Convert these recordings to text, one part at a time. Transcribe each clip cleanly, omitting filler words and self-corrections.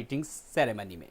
Writing ceremony में।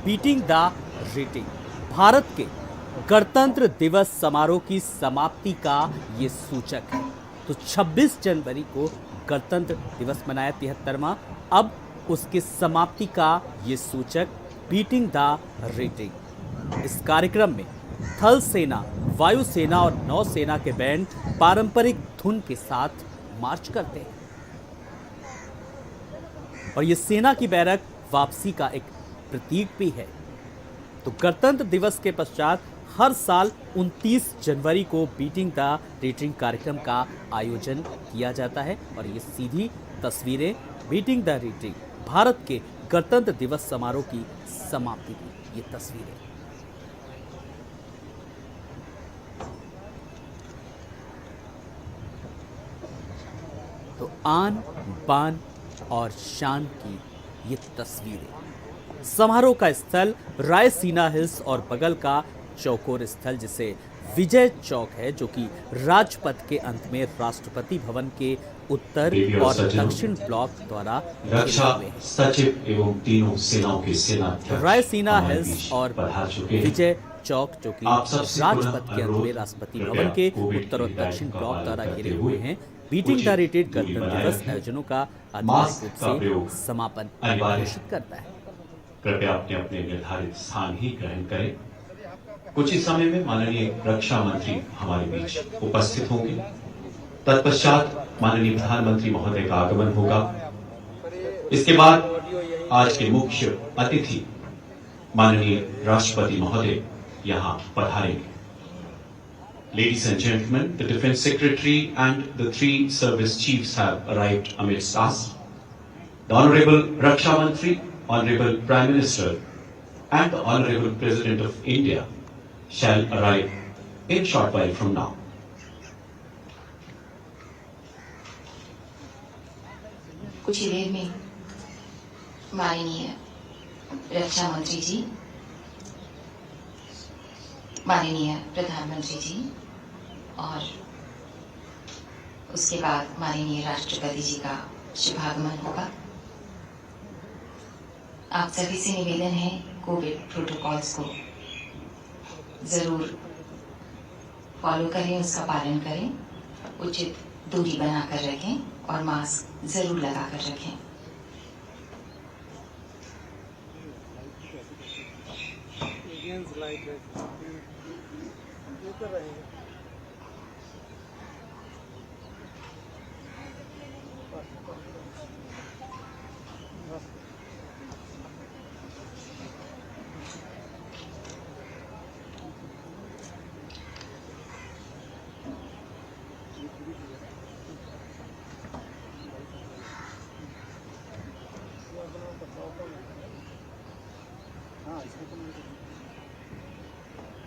Beating the retreat Bharat के गणतंत्र दिवस समारोह की समाप्ति का ये सूचक है। तो 26 जनवरी को गणतंत्र दिवस मनाया 73वां, अब उसकी समाप्ति का ये सूचक बीटिंग द रिट्रीट। इस कार्यक्रम में थल सेना, वायुसेना और नौसेना के बैंड पारंपरिक धुन के साथ मार्च करते हैं और ये सेना की बैरक वापसी का एक प्रतीक भी है। तो गणतंत्र दिवस के पश्चात हर साल 29 जनवरी को बीटिंग द रिट्रीट कार्यक्रम का आयोजन किया जाता है और ये सीधी तस्वीरें बीटिंग द रिट्रीट भारत के गणतंत्र दिवस समारोह की समाप्ति की ये तस्वीरें। तो आन बान और शान की ये तस्वीरें। समारोह का स्थल रायसीना हिल्स और बगल का चौकोर स्थल जिसे विजय चौक है, जो कि राजपथ के अंत में राष्ट्रपति भवन के उत्तर और दक्षिण ब्लॉक द्वारा रक्षा सचिव एवं तीनों सेनाओं के सेनाध्यक्ष रायसीना हिल्स और विजय चौक जो कि राजपथ के अंत में राष्ट्रपति भवन के उत्तर और दक्षिण ब्लॉक द्वारा घिरे हुए हैं। बीटिंग द रिट्रीट गणतंत्र दिवस आयोजनों का आधिकारिक रूप से समापन घोषित करता है। कृपया अपने अपने निर्धारित स्थान ही ग्रहण करें। कुछ ही समय में माननीय रक्षा मंत्री हमारे बीच उपस्थित होंगे। तत्पश्चात माननीय प्रधानमंत्री महोदय का आगमन होगा। इसके बाद आज के मुख्य अतिथि माननीय राष्ट्रपति महोदय यहां पधारेंगे। Ladies and gentlemen, the Defense Secretary and the 3 service chiefs have arrived amidst us. The Honorable Raksha Mantri, Honorable Prime Minister and the Honorable President of India shall arrive in short while from now. कुछ ही देर में माननीय रक्षा मंत्री जी, माननीय प्रधानमंत्री जी और उसके बाद माननीय राष्ट्रपति जी का शुभागमन होगा। आप सभी से निवेदन है, कोविड प्रोटोकॉल्स को जरूर फॉलो करें, उसका पालन करें, उचित दूरी बनाकर रखें और मास्क जरूर लगाकर रखें।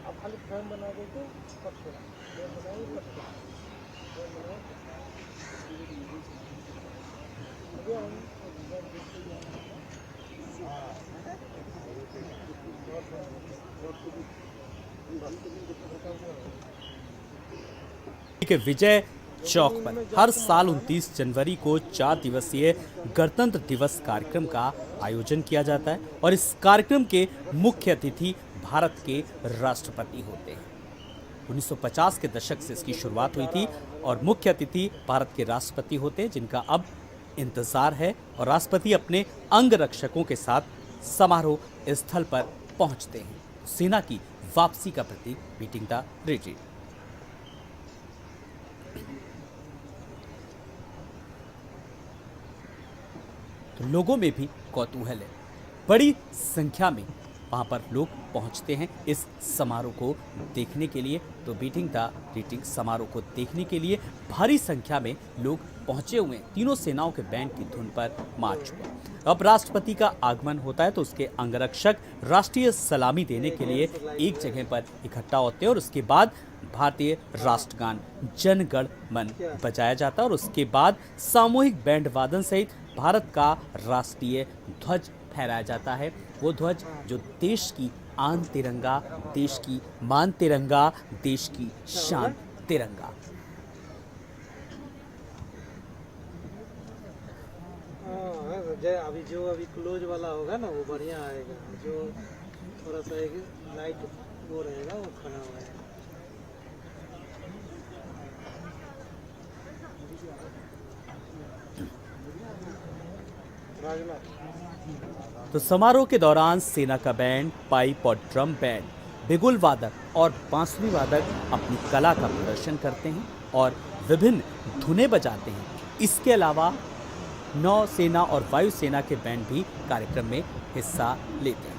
आप खाली फ्रेम बना देते के विजय चौक पर हर साल 29 जनवरी को 4 दिवसीय गणतंत्र दिवस कार्यक्रम का आयोजन किया जाता है और इस कार्यक्रम के मुख्य अतिथि भारत के राष्ट्रपति होते हैं। 1950 के दशक से इसकी शुरुआत हुई थी और मुख्य अतिथि भारत के राष्ट्रपति होते हैं, जिनका अब इंतजार है और राष्ट्रपति अपने अंगरक्षकों के साथ समारोह स्थल पर पहुंचते हैं। सेना की वापसी का प्रतीक मीटिंग द रिट्रीट। तो लोगों में भी कौतूहल है, बड़ी संख्या में वहां पर लोग पहुंचते हैं इस समारोह को देखने के लिए। तो बीटिंग द रिट्रीट समारोह को देखने के लिए भारी संख्या में लोग पहुंचे हुए हैं। तीनों सेनाओं के बैंड की धुन पर मार्च हुआ। अब राष्ट्रपति का आगमन होता है तो उसके अंगरक्षक राष्ट्रीय सलामी देने के लिए एक जगह पर इकट्ठा होते हैं और उसके बाद भारतीय राष्ट्रगान जन गण मन बजाया जाता है और उसके बाद सामूहिक बैंड वादन सहित भारत का राष्ट्रीय ध्वज फहराया जाता है। वो ध्वज जो देश की आन तिरंगा, देश की मान तिरंगा, देश की शान तिरंगा। अभी जो क्लोज वाला होगा ना वो बढ़िया आएगा, जो थोड़ा सा एक लाइट वो रहेगा वो खड़ा हुआ है। तो समारोह के दौरान सेना का बैंड, पाइप और ड्रम बैंड, बिगुल वादक और बांसुरी वादक अपनी कला का प्रदर्शन करते हैं और विभिन्न धुनें बजाते हैं। इसके अलावा नौसेना और वायुसेना के बैंड भी कार्यक्रम में हिस्सा लेते हैं।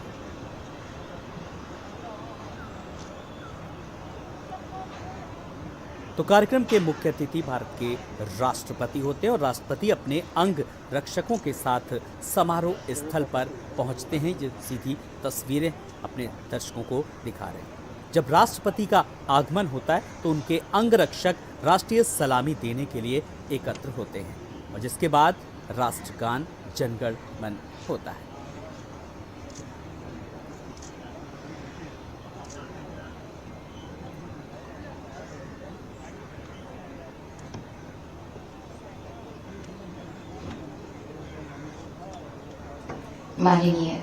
तो कार्यक्रम के मुख्य अतिथि भारत के राष्ट्रपति होते हैं और राष्ट्रपति अपने अंग रक्षकों के साथ समारोह स्थल पर पहुंचते हैं। जो सीधी तस्वीरें अपने दर्शकों को दिखा रहे हैं। जब राष्ट्रपति का आगमन होता है तो उनके अंगरक्षक राष्ट्रीय सलामी देने के लिए एकत्र होते हैं और जिसके बाद राष्ट्रगान जन गण मन होता है। माननीय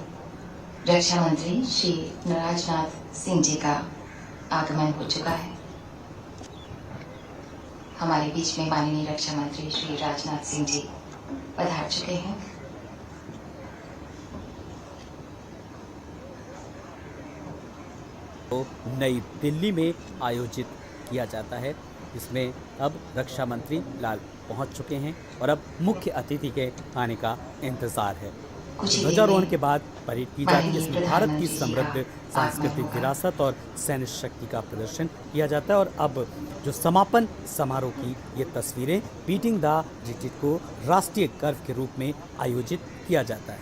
रक्षा मंत्री श्री राजनाथ सिंह जी का आगमन हो चुका है। हमारे बीच में माननीय रक्षा मंत्री श्री राजनाथ सिंह जी पधार चुके हैं। तो नई दिल्ली में आयोजित किया जाता है, जिसमें अब रक्षा मंत्री लाल पहुंच चुके हैं और अब मुख्य अतिथि के आने का इंतजार है। ध्वजारोहण के बाद परेड की जाती है, जिसमें भारत की समृद्ध सांस्कृतिक विरासत और सैन्य शक्ति का प्रदर्शन किया जाता है। और अब जो समापन समारोह की ये तस्वीरें बीटिंग द रिट्रीट को राष्ट्रीय गर्व के रूप में आयोजित किया जाता है।